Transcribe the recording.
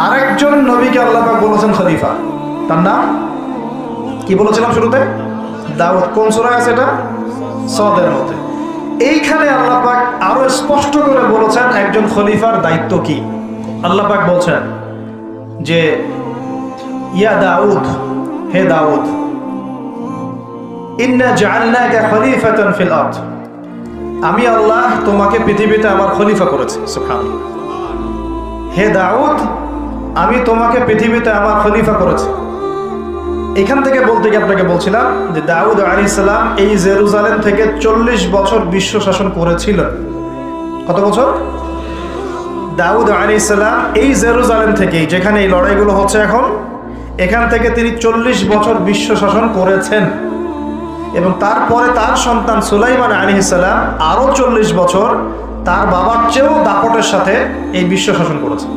আরেকজন নবীকে আল্লাহ পাক বলেছেন খলিফা, তার নাম কি বলেছিলাম শুরুতে? দাউদ। কোন সূরায় আছে এটা? সদের মধ্যে। এইখানে আল্লাহ পাক আরো স্পষ্ট করে বলেছেন একজন খলিফার দায়িত্ব কি। আল্লাহ পাক বলছেন যে ইয়া দাউদ, হে দাউদ, ইন্না জাআলনাকা খলিফাতান ফিল আরদ, আমি আল্লাহ তোমাকে পৃথিবীতে আমার খলিফা করেছি। সুবহানাল্লাহ। হে দাউদ, আমি তোমাকে পৃথিবীতে আমার খলিফা করেছি। এখান থেকে বলতে গিয়ে আপনাকে বলছিলাম যে দাউদ আলাইহিস সালাম এই জেরুজালেম থেকে 40 বছর বিশ্ব শাসন করেছিলেন। কত বছর? দাউদ আলাইহিস সালাম এই জেরুজালেম থেকে, যেখানে এই লড়াইগুলো হচ্ছে এখন, এখান থেকে তিনি 40 বছর বিশ্ব শাসন করেছেন। এবং তারপরে তার সন্তান সুলাইমান আলাইহিস সালাম আরো 40 বছর তার বাবার চেয়েও দাপটের সাথে এই বিশ্ব শাসন করেছেন।